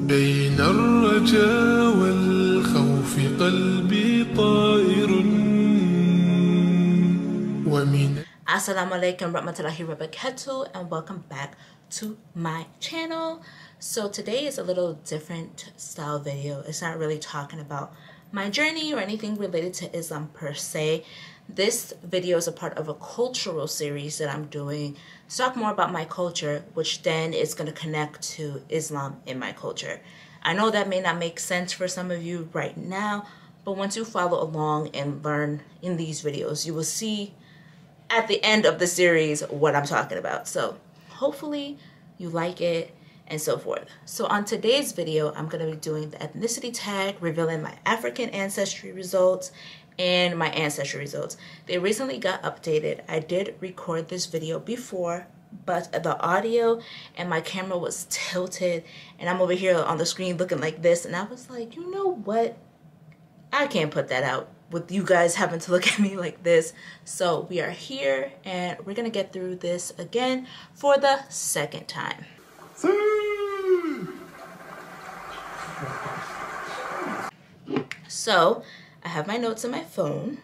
بين الرجاء والخوف قلبي طائر ومن Assalamu alaikum warahmatullahi wabarakatuh, and welcome back to my channel. So today is a little different style video. It's not really talking about my journey or anything related to Islam per se. This video is a part of a cultural series that I'm doing to talk more about my culture, which then is going to connect to Islam in my culture. I know that may not make sense for some of you right now, but once you follow along and learn in these videos, you will see at the end of the series what I'm talking about. So hopefully you like it and so forth. So on today's video, I'm going to be doing the ethnicity tag, revealing my African ancestry results and my ancestry results. They recently got updated. I did record this video before, but the audio and my camera was tilted, and I'm over here on the screen looking like this, and I was like, you know what? I can't put that out with you guys having to look at me like this. So we are here and we're gonna get through this again for the second time. So I have my notes on my phone,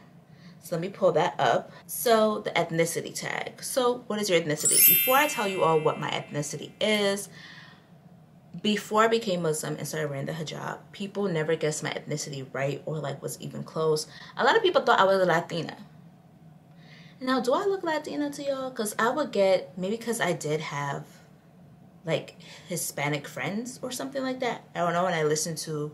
so let me pull that up. So the ethnicity tag. So what is your ethnicity? Before I tell you all what my ethnicity is, before I became Muslim and started wearing the hijab, people never guessed my ethnicity right or like was even close. A lot of people thought I was a Latina. Now, do I look Latina to y'all? Because I would get, maybe because I did have like Hispanic friends or something like that. I don't know, and I listened to,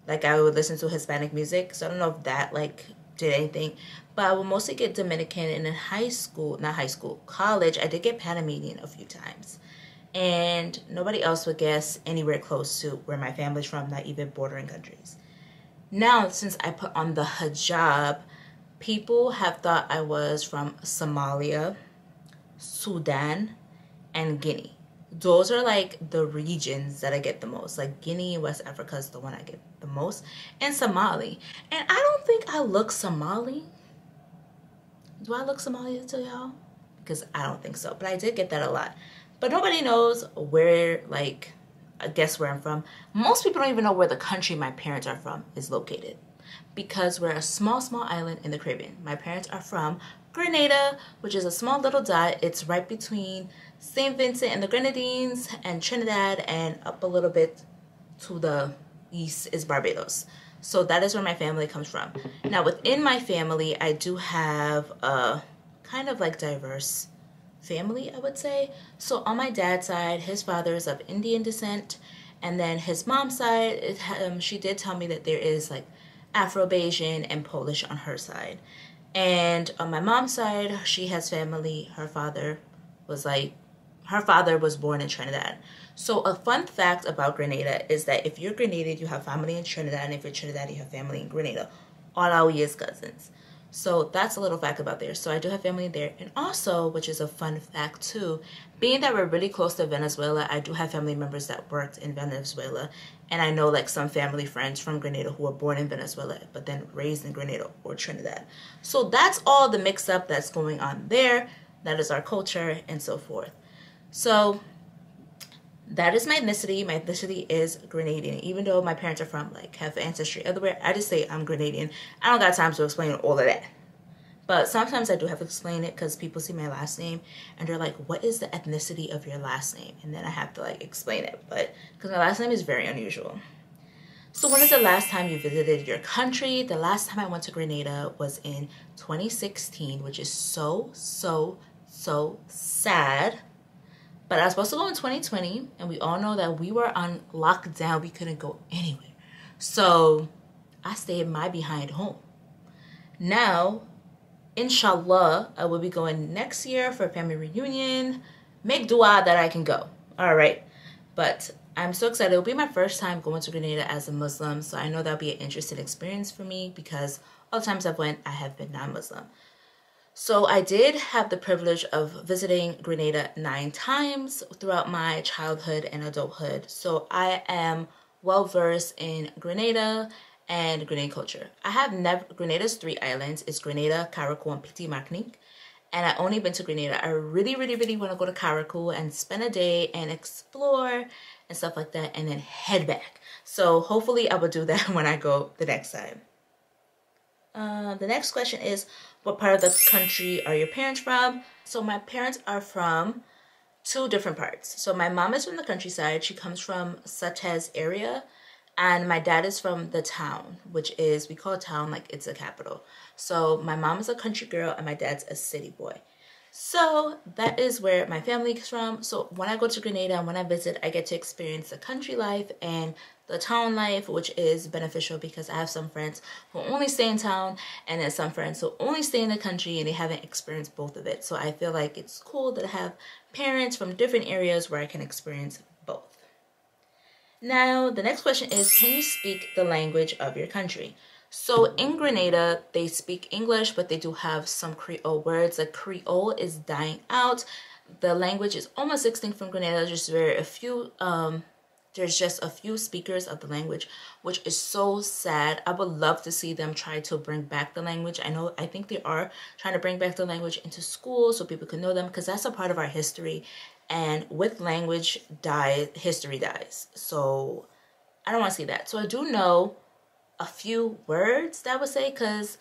like I would listen to Hispanic music. So I don't know if that like did anything. But I would mostly get Dominican, and in high school, not high school, college, I did get Panamanian a few times. And nobody else would guess anywhere close to where my family's from, not even bordering countries. Now, since I put on the hijab, people have thought I was from Somalia, Sudan, and Guinea. Those are like the regions that I get the most. Like Guinea, West Africa is the one I get the most, and Somali. And I don't think I look Somali. Do I look Somali to y'all? Because I don't think so, but I did get that a lot. But nobody knows where, like, I guess where I'm from. Most people don't even know where the country my parents are from is located, because we're a small island in the Caribbean. My parents are from Grenada, which is a small little dot. It's right between St. Vincent and the Grenadines and Trinidad, and up a little bit to the east is Barbados. So that is where my family comes from. Now, within my family, I do have a kind of like diverse family, I would say. So on my dad's side, his father is of Indian descent, and then his mom's side, she did tell me that there is like Afro-Bayesian and Polish on her side. And on my mom's side, she has family. Her father was born in Trinidad. So a fun fact about Grenada is that if you're Grenadian, you have family in Trinidad, and if you're Trinidad, you have family in Grenada. All our years cousins. So that's a little fact about there. So I do have family there. And also, which is a fun fact too, being that we're really close to Venezuela, I do have family members that worked in Venezuela. And I know like some family friends from Grenada who were born in Venezuela, but then raised in Grenada or Trinidad. So that's all the mix up that's going on there. That is our culture and so forth. So that is my ethnicity. My ethnicity is Grenadian. Even though my parents are from, like, have ancestry everywhere, I just say I'm Grenadian. I don't got time to explain all of that. But sometimes I do have to explain it because people see my last name and they're like, what is the ethnicity of your last name? And then I have to, like, explain it. But because my last name is very unusual. So when is the last time you visited your country? The last time I went to Grenada was in 2016, which is so sad. But I was supposed to go in 2020, and we all know that we were on lockdown. We couldn't go anywhere. So I stayed my behind home. Now, inshallah, I will be going next year for a family reunion. Make dua that I can go. All right. But I'm so excited. It'll be my first time going to Grenada as a Muslim. So I know that'll be an interesting experience for me, because all the times I've went, I have been non-Muslim. So I did have the privilege of visiting Grenada 9 times throughout my childhood and adulthood. So I am well versed in Grenada and Grenadian culture. I have never, Grenada's 3 islands. It's Grenada, Carriacou, and Petit Martinique. and I only been to Grenada. I really, really, really want to go to Carriacou and spend a day and explore and stuff like that, and then head back. So hopefully I will do that when I go the next time. The next question is, what part of the country are your parents from? So my parents are from two different parts. So my mom is from the countryside. She comes from Sates area. And my dad is from the town, which is, we call it town like it's a capital. So my mom is a country girl and my dad's a city boy. So that is where my family is from. So when I go to Grenada and when I visit, I get to experience the country life and the town life, which is beneficial because I have some friends who only stay in town and then some friends who only stay in the country and they haven't experienced both of it. So I feel like it's cool that I have parents from different areas where I can experience both. Now, the next question is, can you speak the language of your country? So in Grenada, they speak English, but they do have some Creole words. Like Creole is dying out. The language is almost extinct from Grenada. There's just a few speakers of the language, which is so sad. I would love to see them try to bring back the language. I think they are trying to bring back the language into school so people can know them, because that's a part of our history. And with language, history dies. So I don't want to see that. So I do know a few words that I would say, because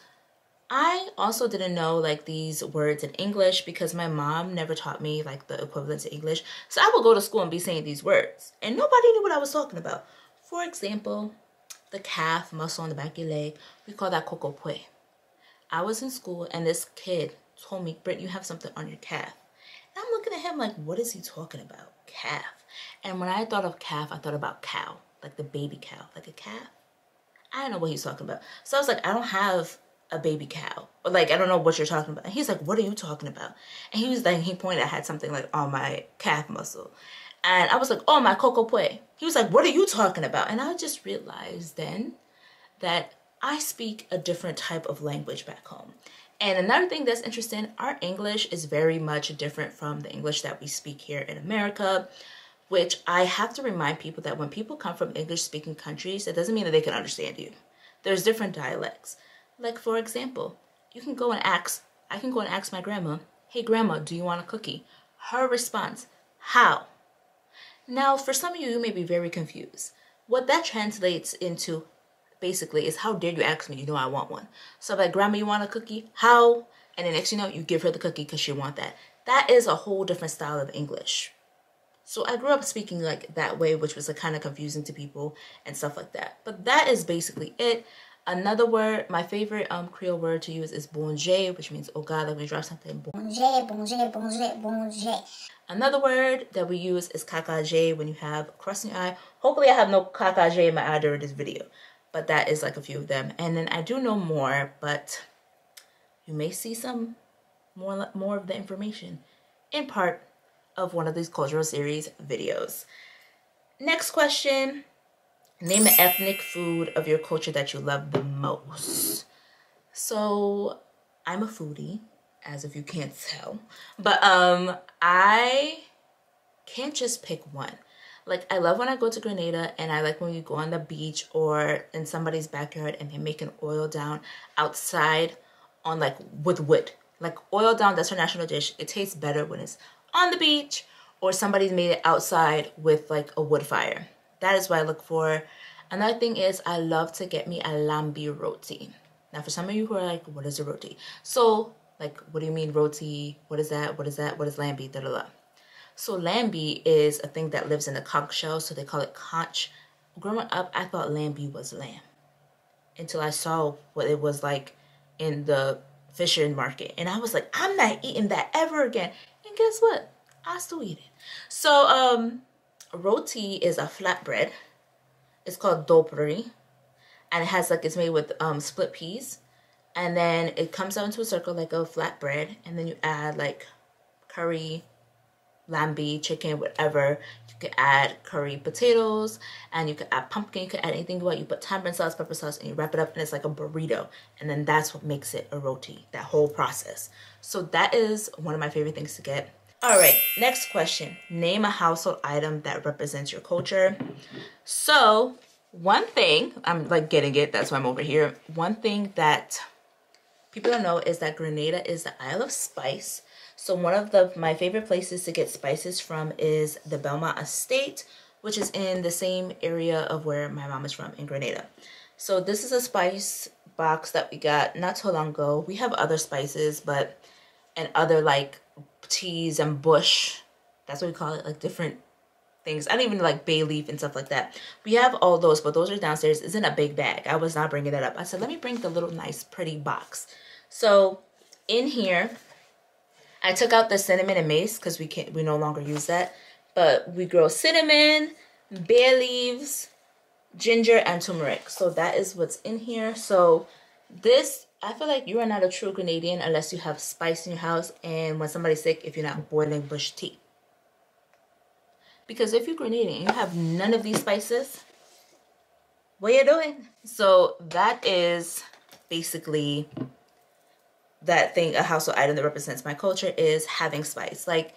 I also didn't know like these words in English because my mom never taught me like the equivalent to English. So I would go to school and be saying these words and nobody knew what I was talking about. For example, the calf muscle on the back of your leg, we call that kokopwe. I was in school and this kid told me, Britt, you have something on your calf. And I'm looking at him like, what is he talking about? Calf. And when I thought of calf, I thought about cow, like the baby cow, like a calf. I don't know what he's talking about. So I was like, I don't have a baby cow. But like, I don't know what you're talking about. And he's like, what are you talking about? And he was like, he pointed, I had something like on my calf muscle. And I was like, oh, my kokopwe. He was like, what are you talking about? And I just realized then that I speak a different type of language back home. And another thing that's interesting, our English is very much different from the English that we speak here in America, which I have to remind people that when people come from English-speaking countries, it doesn't mean that they can understand you. There's different dialects. Like, for example, I can go and ask my grandma, hey, grandma, do you want a cookie? Her response, how? Now, for some of you, you may be very confused. What that translates into basically is, how dare you ask me, you know I want one. So like, grandma, you want a cookie? How? And then next you know, you give her the cookie because she want that. That is a whole different style of English. So I grew up speaking like that way, which was like kind of confusing to people and stuff like that. But that is basically it. Another word, my favorite Creole word to use is bonjour, which means, oh God, let me drop something. Bonjour, bonjour, bonjour, bonjour. Another word that we use is kakaje when you have crust in your eye. Hopefully I have no kakaje in my eye during this video. But that is like a few of them. And then I do know more, but you may see some more of the information in part of one of these cultural series videos. Next question. Name an ethnic food of your culture that you love the most. So I'm a foodie, as if you can't tell. But I can't just pick one. Like, I love when I go to Grenada and I like when you go on the beach or in somebody's backyard and they make an oil down outside on like with wood. Like oil down, that's our national dish. It tastes better when it's on the beach or somebody's made it outside with like a wood fire. That is what I look for. Another thing is I love to get me a lambi roti. Now for some of you who are like, what is a roti? So like, what do you mean roti? What is that? What is that? What is lambi? Da da da. So lambi is a thing that lives in a conch shell, so they call it conch. Growing up, I thought lambi was lamb until I saw what it was like in the fisher market. And I was like, I'm not eating that ever again. And guess what? I still eat it. So roti is a flatbread. It's called dopuri. And it has like, it's made with split peas. And then it comes out into a circle like a flatbread. And then you add like curry, lambi, chicken, whatever. You could add curry potatoes, and you could add pumpkin. You could add anything you want. You put tamarind sauce, pepper sauce, and you wrap it up, and it's like a burrito. And then that's what makes it a roti, that whole process. So that is one of my favorite things to get. All right, next question. Name a household item that represents your culture. So one thing, I'm like getting it, that's why I'm over here. One thing that people don't know is that Grenada is the Isle of Spice. So one of my favorite places to get spices from is the Belmont Estate, which is in the same area of where my mom is from, in Grenada. So this is a spice box that we got not so long ago. We have other spices, and other like teas and bush, that's what we call it, like different things. I don't even like bay leaf and stuff like that. We have all those, but those are downstairs. It's in a big bag. I was not bringing that up. I said, let me bring the little nice pretty box. So in here, I took out the cinnamon and mace because we no longer use that. But we grow cinnamon, bay leaves, ginger, and turmeric. So that is what's in here. So this, I feel like you are not a true Grenadian unless you have spice in your house, and when somebody's sick, if you're not boiling bush tea. Because if you're Grenadian and you have none of these spices, what are you doing? So that is basically that thing, a household item that represents my culture, is having spice. Like,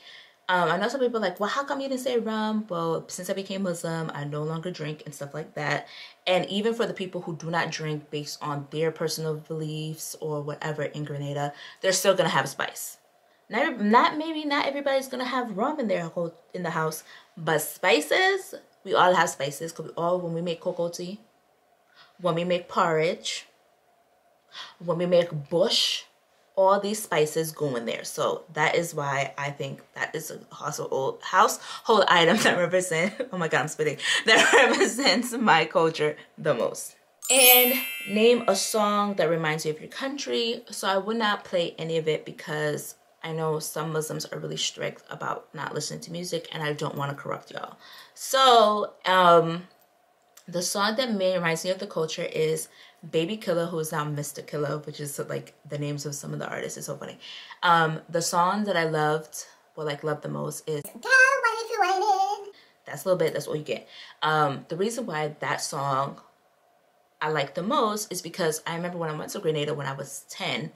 I know some people are like, well, how come you didn't say rum? Well, since I became Muslim, I no longer drink and stuff like that. And even for the people who do not drink based on their personal beliefs or whatever in Grenada, they're still going to have spice. Maybe not everybody's going to have rum in the house, but spices, we all have spices. Because when we make cocoa tea, when we make porridge, when we make bush, all these spices go in there. So that is why I think that is a household item that represents, oh my God, I'm spitting, that represents my culture the most. And name a song that reminds you of your country. So I would not play any of it because I know some Muslims are really strict about not listening to music, and I don't want to corrupt y'all. So the song that reminds me of the culture is Baby Killer, who is now Mr. Killer, which is like the names of some of the artists. It's so funny. The song that I loved the most is That's a little bit, that's all you get. The reason why that song I like the most is because I remember when I went to Grenada when I was 10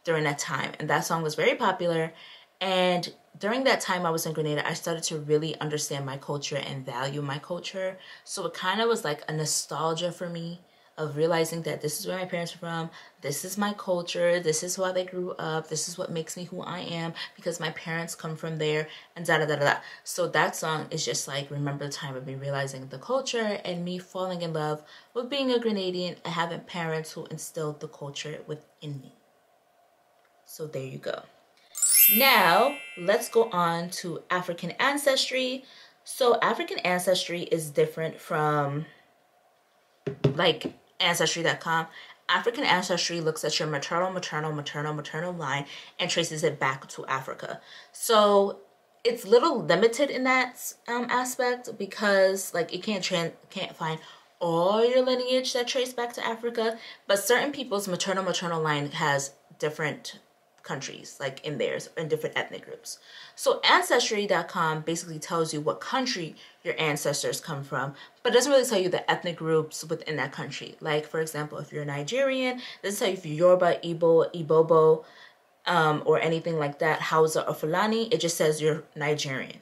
during that time, and that song was very popular. And during that time I was in Grenada, I started to really understand my culture and value my culture. So it kind of was like a nostalgia for me of realizing that this is where my parents are from, this is my culture, this is how they grew up, this is what makes me who I am because my parents come from there, and da da da da. So that song is just like, remember the time of me realizing the culture and me falling in love with being a Grenadian and having parents who instilled the culture within me. So there you go. Now, let's go on to African ancestry. So African ancestry is different from like Ancestry.com. African ancestry looks at your maternal line and traces it back to Africa. So it's a little limited in that aspect because like it can't find all your lineage that trace back to Africa, but certain people's maternal line has different countries like in theirs and different ethnic groups. So Ancestry.com basically tells you what country your ancestors come from, but it doesn't really tell you the ethnic groups within that country. Like for example, if you're Nigerian, it doesn't tell you if you're Yoruba, Igbo, Ibobo, or anything like that, Hausa or Fulani. It just says you're Nigerian.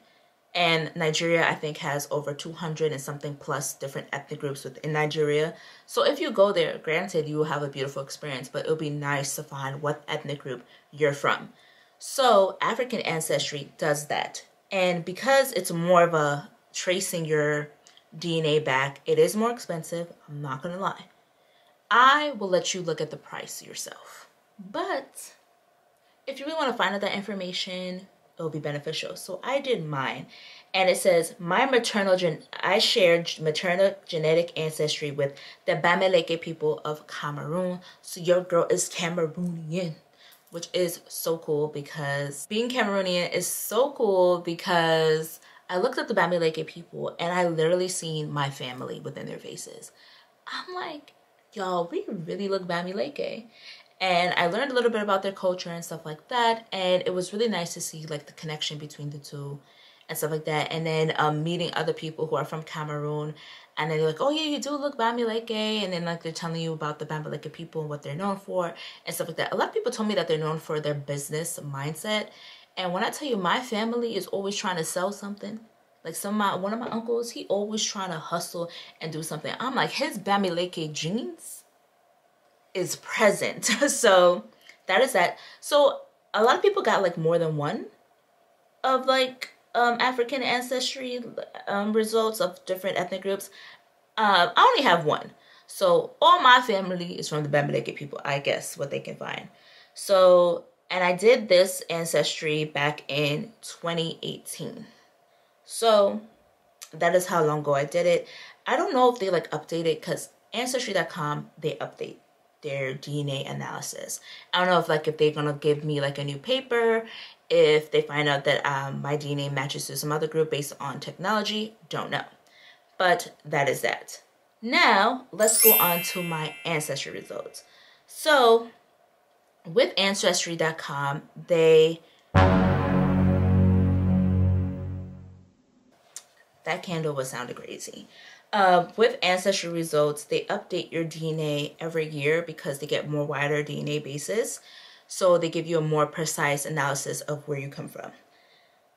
And Nigeria, I think, has over 200 and something plus different ethnic groups within Nigeria. So if you go there, granted, you will have a beautiful experience, but it'll be nice to find what ethnic group you're from. So African ancestry does that. And because it's more of a tracing your DNA back, it is more expensive. I'm not going to lie. I will let you look at the price yourself. But if you really want to find out that information, it'll be beneficial. So I did mine, and it says I shared maternal genetic ancestry with the Bamileke people of Cameroon. So your girl is Cameroonian, which is so cool because being Cameroonian is so cool because I looked at the Bamileke people and I literally seen my family within their faces. I'm like, y'all, we really look Bamileke. And I learned a little bit about their culture and stuff like that. And it was really nice to see like the connection between the two and stuff like that. And then meeting other people who are from Cameroon. And then they're like, oh yeah, you do look Bamileke. And then like they're telling you about the Bamileke people and what they're known for and stuff like that. A lot of people told me that they're known for their business mindset. And when I tell you my family is always trying to sell something. Like one of my uncles, he always trying to hustle and do something. I'm like, his Bamileke genes is present. So that is that. So a lot of people got like more than one of like African ancestry results of different ethnic groups. I only have one. So all my family is from the Bamileke people, I guess, what they can find. So, and I did this ancestry back in 2018. So that is how long ago I did it. I don't know if they like updated, because Ancestry.com, they update their DNA analysis. I don't know if like if they're gonna give me like a new paper, if they find out that my DNA matches to some other group based on technology, don't know. But that is that. Now let's go on to my ancestry results. So with Ancestry.com, that candle was sounding crazy. With Ancestry Results, they update your DNA every year because they get more wider DNA bases. So they give you a more precise analysis of where you come from.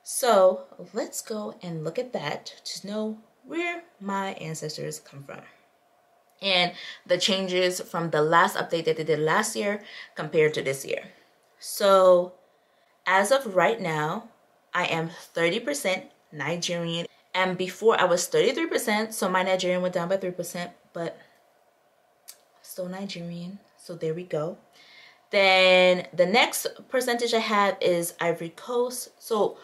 So let's go and look at that to know where my ancestors come from. And the changes from the last update that they did last year compared to this year. So as of right now, I am 30% Nigerian. And before I was 33%, so my Nigerian went down by 3%, but I'm still Nigerian. So there we go. Then the next percentage I have is Ivory Coast. So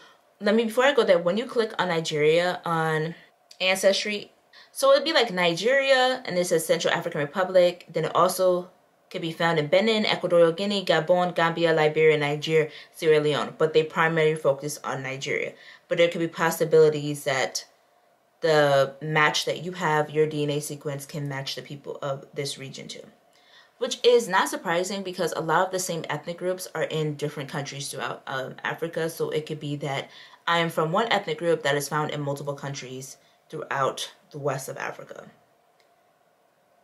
before I go there, when you click on Nigeria on Ancestry, so it'd be like Nigeria, and it says Central African Republic. Then it also can be found in Benin, Equatorial Guinea, Gabon, Gambia, Liberia, Niger, Sierra Leone. But they primarily focus on Nigeria. But there could be possibilities that the match that you have, your DNA sequence, can match the people of this region too. Which is not surprising because a lot of the same ethnic groups are in different countries throughout Africa. So it could be that I am from one ethnic group that is found in multiple countries throughout the west of Africa.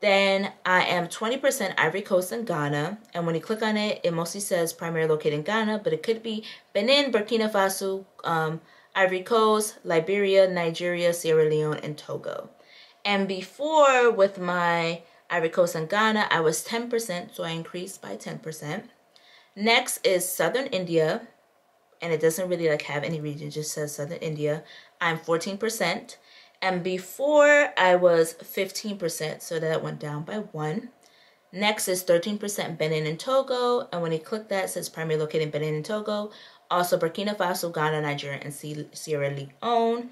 Then I am 20% Ivory Coast and Ghana. And when you click on it, it mostly says primarily located in Ghana, but it could be Benin, Burkina Faso, Ivory Coast, Liberia, Nigeria, Sierra Leone, and Togo. And before, with my Ivory Coast and Ghana, I was 10%, so I increased by 10%. Next is Southern India, and it doesn't really like have any region, it just says Southern India. I'm 14%. And before I was 15%, so that went down by 1. Next is 13% Benin and Togo, and when you click that, it says primarily located in Benin and Togo. Also Burkina Faso, Ghana, Nigeria, and Sierra Leone.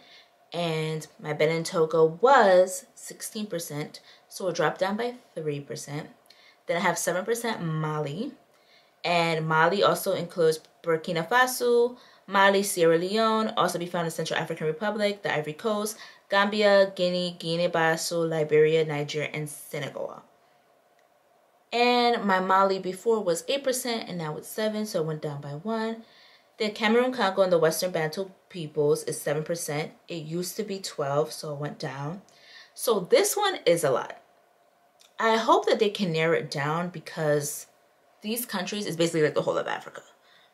And my Benin and Togo was 16%, so it dropped down by 3%. Then I have 7% Mali, and Mali also includes Burkina Faso, Mali, Sierra Leone, also be found in Central African Republic, the Ivory Coast, Gambia, Guinea, Guinea-Bissau, Liberia, Niger, and Senegal. And my Mali before was 8%, and now it's 7%, so it went down by 1. Then Cameroon, Congo, and the Western Bantu peoples is 7%. It used to be 12%, so it went down. So this one is a lot. I hope that they can narrow it down because these countries is basically like the whole of Africa.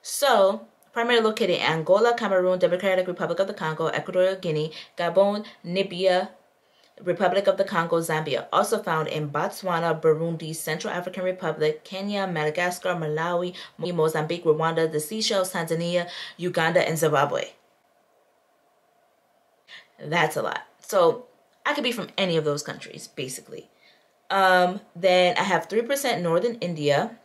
So primarily located in Angola, Cameroon, Democratic Republic of the Congo, Equatorial Guinea, Gabon, Namibia, Republic of the Congo, Zambia. Also found in Botswana, Burundi, Central African Republic, Kenya, Madagascar, Malawi, Mozambique, Rwanda, the Seychelles, Tanzania, Uganda, and Zimbabwe. That's a lot. So I could be from any of those countries, basically. Then I have 3% Northern India.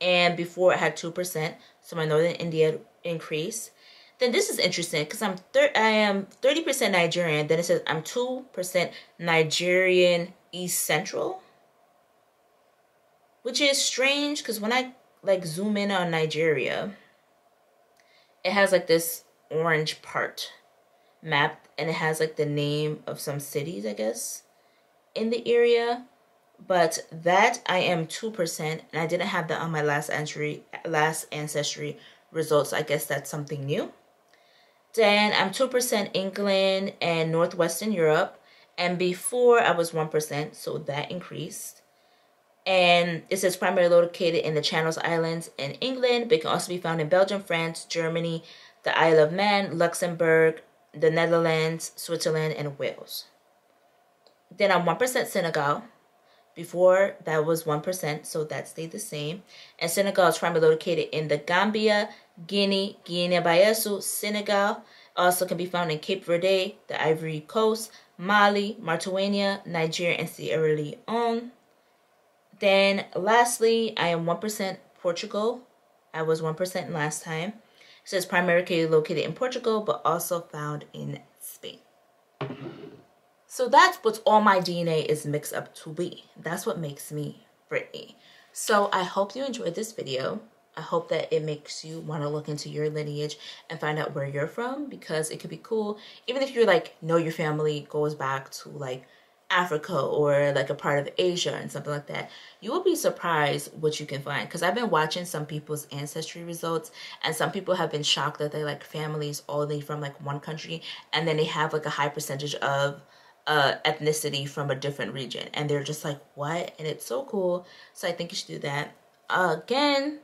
And before I had 2%, so my Northern India increased. Then this is interesting because I am 30% Nigerian. Then it says I'm 2% Nigerian East Central, which is strange because when I like zoom in on Nigeria, it has like this orange part mapped, and it has like the name of some cities, I guess, in the area. But that I am 2%, and I didn't have that on my last ancestry results. I guess that's something new. Then I'm 2% England and Northwestern Europe, and before I was 1%, so that increased. And it says primarily located in the Channel Islands in England, but it can also be found in Belgium, France, Germany, the Isle of Man, Luxembourg, the Netherlands, Switzerland, and Wales. Then I'm 1% Senegal, Before, that was 1%, so that stayed the same. And Senegal is primarily located in the Gambia, Guinea, Guinea-Bissau, Senegal. Also can be found in Cape Verde, the Ivory Coast, Mali, Mauritania, Nigeria, and Sierra Leone. Then lastly, I am 1% Portugal. I was 1% last time. It says primarily located in Portugal, but also found in Spain. So that's what all my DNA is mixed up to be. That's what makes me Brittany. So I hope you enjoyed this video. I hope that it makes you want to look into your lineage and find out where you're from, because it could be cool. Even if you're like, know your family goes back to like Africa or like a part of Asia and something like that, you will be surprised what you can find. Because I've been watching some people's ancestry results, and some people have been shocked that they like families only from like one country, and then they have like a high percentage of ethnicity from a different region, and they're just like, what? And it's so cool. So I think you should do that. Again,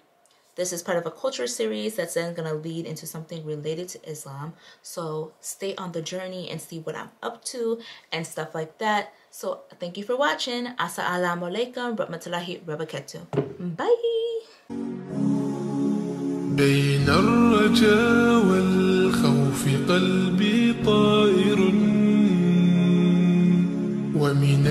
this is part of a culture series that's then gonna lead into something related to Islam. So stay on the journey and see what I'm up to and stuff like that. So thank you for watching. Assalamu alaikum rahmatullahi wabarakatuh. Bye. بين الرجاء والخوف قلبي طائر ومن